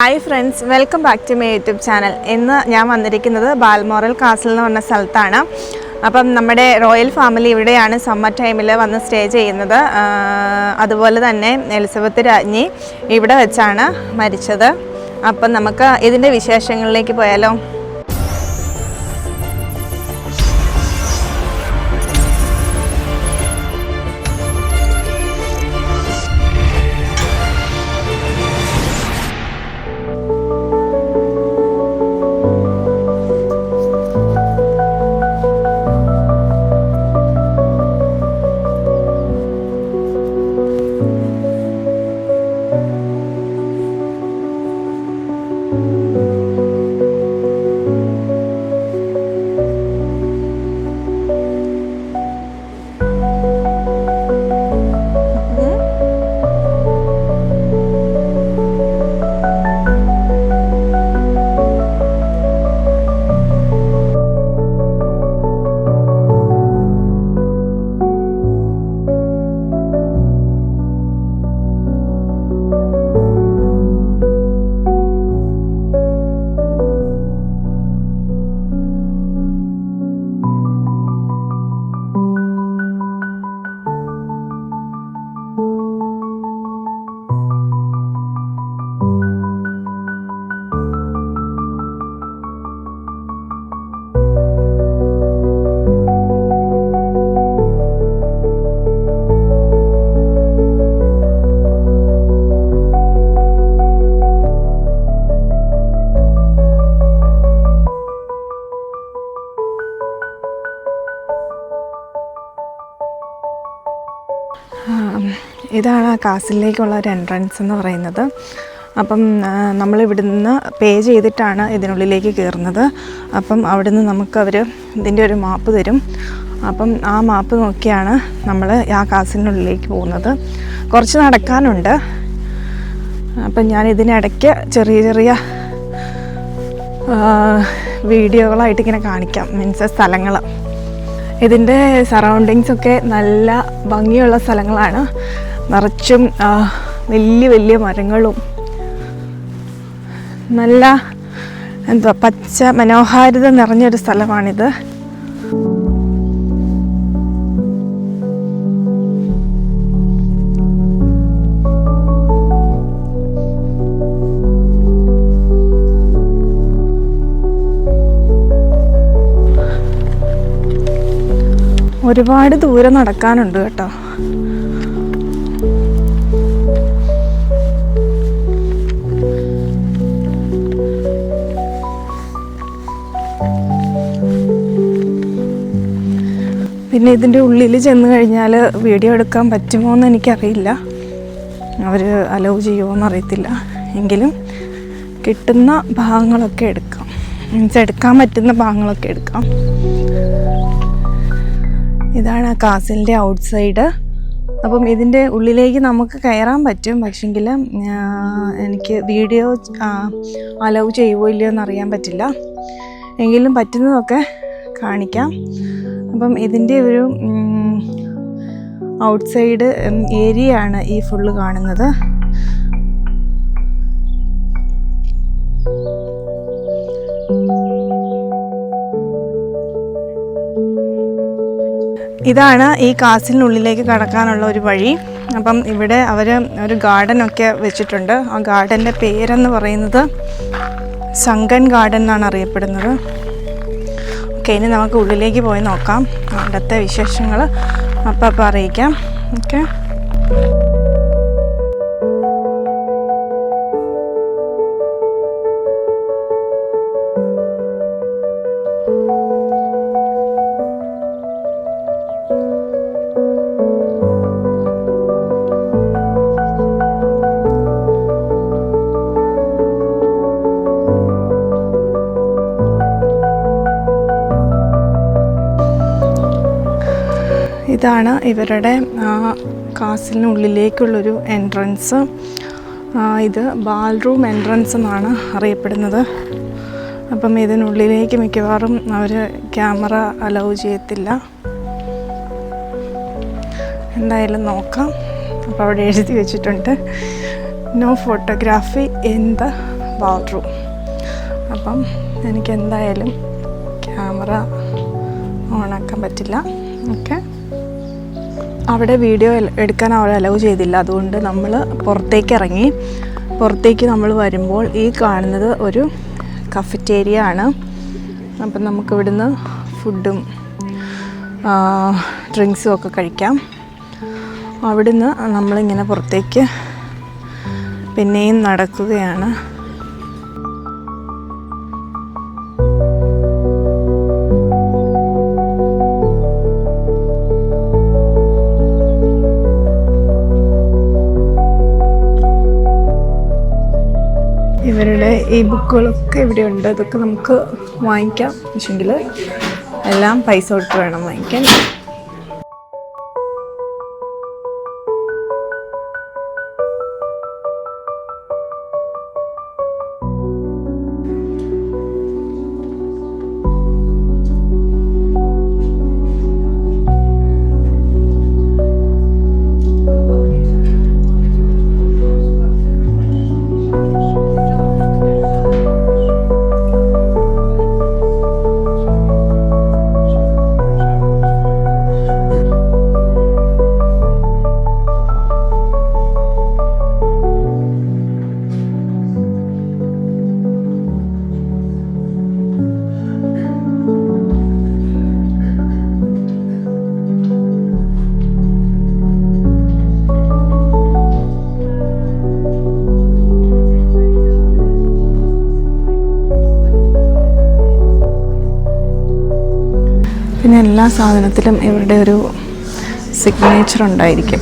Hi friends, welcome back to my YouTube channel. ഇന്ന് ഞാൻ വന്നിരിക്കുന്നത് ബാൽമോറൽ കാസിൽ എന്ന് പറഞ്ഞ സ്ഥലത്താണ്. അപ്പം നമ്മുടെ റോയൽ ഫാമിലി ഇവിടെയാണ് സമ്മർ ടൈമിൽ വന്ന് സ്റ്റേ ചെയ്യുന്നത്. അതുപോലെ തന്നെ എലിസബത്ത് രാജ്ഞി ഇവിടെ വെച്ചാണ് മരിച്ചത്. അപ്പം നമുക്ക് ഇതിൻ്റെ വിശേഷങ്ങളിലേക്ക് പോയാലോ. ഇതാണ് ആ കാസിലേക്കുള്ള ഒരു എൻട്രൻസ് എന്ന് പറയുന്നത്. അപ്പം നമ്മളിവിടെ നിന്ന് പേ ചെയ്തിട്ടാണ് ഇതിനുള്ളിലേക്ക് കയറുന്നത്. അപ്പം അവിടെ നിന്ന് നമുക്കവർ ഇതിൻ്റെ ഒരു മാപ്പ് തരും. അപ്പം ആ മാപ്പ് നോക്കിയാണ് നമ്മൾ ആ കാസിനുള്ളിലേക്ക് പോകുന്നത്. കുറച്ച് നടക്കാനുണ്ട്. അപ്പം ഞാൻ ഇതിനിടയ്ക്ക് ചെറിയ ചെറിയ വീഡിയോകളായിട്ട് ഇങ്ങനെ കാണിക്കാം, മീൻസ് സ്ഥലങ്ങൾ. ഇതിൻ്റെ സറൗണ്ടിങ്സൊക്കെ നല്ല ഭംഗിയുള്ള സ്ഥലങ്ങളാണ്. നിറച്ചും വലിയ വലിയ മരങ്ങളും നല്ല പച്ച മനോഹാരിത നിറഞ്ഞൊരു സ്ഥലമാണിത്. ഒരുപാട് ദൂരം നടക്കാനുണ്ട് കേട്ടോ. പിന്നെ ഇതിൻ്റെ ഉള്ളിൽ ചെന്ന് കഴിഞ്ഞാൽ വീഡിയോ എടുക്കാൻ പറ്റുമോ എന്ന് എനിക്കറിയില്ല. അവർ അലൗ ചെയ്യുമോ എന്നറിയത്തില്ല. എങ്കിലും കിട്ടുന്ന ഭാഗങ്ങളൊക്കെ എടുക്കാം, മീൻസ് എടുക്കാൻ പറ്റുന്ന ഭാഗങ്ങളൊക്കെ എടുക്കാം. ഇതാണ് ആ കാസിലിൻ്റെ ഔട്ട് സൈഡ്. അപ്പം ഇതിൻ്റെ ഉള്ളിലേക്ക് നമുക്ക് കയറാൻ പറ്റും, പക്ഷെങ്കിൽ എനിക്ക് വീഡിയോ അലൗ ചെയ്യുമോ ഇല്ലയോ എന്നറിയാൻ പറ്റില്ല. എങ്കിലും പറ്റുന്നതൊക്കെ കാണിക്കാം. അപ്പം ഇതിൻ്റെ ഒരു ഔട്ട് സൈഡ് ഏരിയ ആണ് ഈ ഫുള്ള് കാണുന്നത്. ഇതാണ് ഈ കാസിലിനുള്ളിലേക്ക് കടക്കാനുള്ള ഒരു വഴി. അപ്പം ഇവിടെ അവർ ഒരു ഗാർഡനൊക്കെ വെച്ചിട്ടുണ്ട്. ആ ഗാർഡൻ്റെ പേരെന്ന് പറയുന്നത് സങ്കൻ ഗാർഡൻ എന്നാണ് അറിയപ്പെടുന്നത്. ഓക്കെ, ഇനി നമുക്ക് ഉള്ളിലേക്ക് പോയി നോക്കാം. അവിടുത്തെ വിശേഷങ്ങൾ അപ്പം അറിയിക്കാം. ഓക്കെ, ഇതാണ് ഇവരുടെ കാസിലിനുള്ളിലേക്കുള്ളൊരു എൻട്രൻസ്. ഇത് ബാൽറൂം എൻട്രൻസ് എന്നാണ് അറിയപ്പെടുന്നത്. അപ്പം ഇതിനുള്ളിലേക്ക് മിക്കവാറും അവർ ക്യാമറ അലൗ ചെയ്യത്തില്ല. എന്തായാലും നോക്കാം. അപ്പോൾ അവിടെ എഴുതി വെച്ചിട്ടുണ്ട്, no photography in the bathroom. അപ്പം എനിക്ക് എന്തായാലും ക്യാമറ ഓണാക്കാൻ പറ്റില്ല. ഓക്കെ, അവിടെ വീഡിയോ എടുക്കാൻ അവർ അലൗ ചെയ്തില്ല. അതുകൊണ്ട് നമ്മൾ പുറത്തേക്ക് ഇറങ്ങി. പുറത്തേക്ക് നമ്മൾ വരുമ്പോൾ ഈ കാണുന്നത് ഒരു കഫറ്റേരിയ ആണ്. അപ്പം നമുക്കിവിടുന്ന് ഫുഡും ഡ്രിങ്ക്സും ഒക്കെ കഴിക്കാം. അവിടുന്ന് നമ്മളിങ്ങനെ പുറത്തേക്ക് പിന്നെയും നടക്കുകയാണ്. ഇവരുടെ ഈ ബുക്കുകളൊക്കെ ഇവിടെയുണ്ട്. അതൊക്കെ നമുക്ക് വാങ്ങിക്കാം. പക്ഷെങ്കിൽ എല്ലാം പൈസ കൊടുത്ത് വേണം വാങ്ങിക്കാൻ. പിന്നെ എല്ലാ സാധനത്തിലും ഇവരുടെ ഒരു സിഗ്നേച്ചർ ഉണ്ടായിരിക്കും.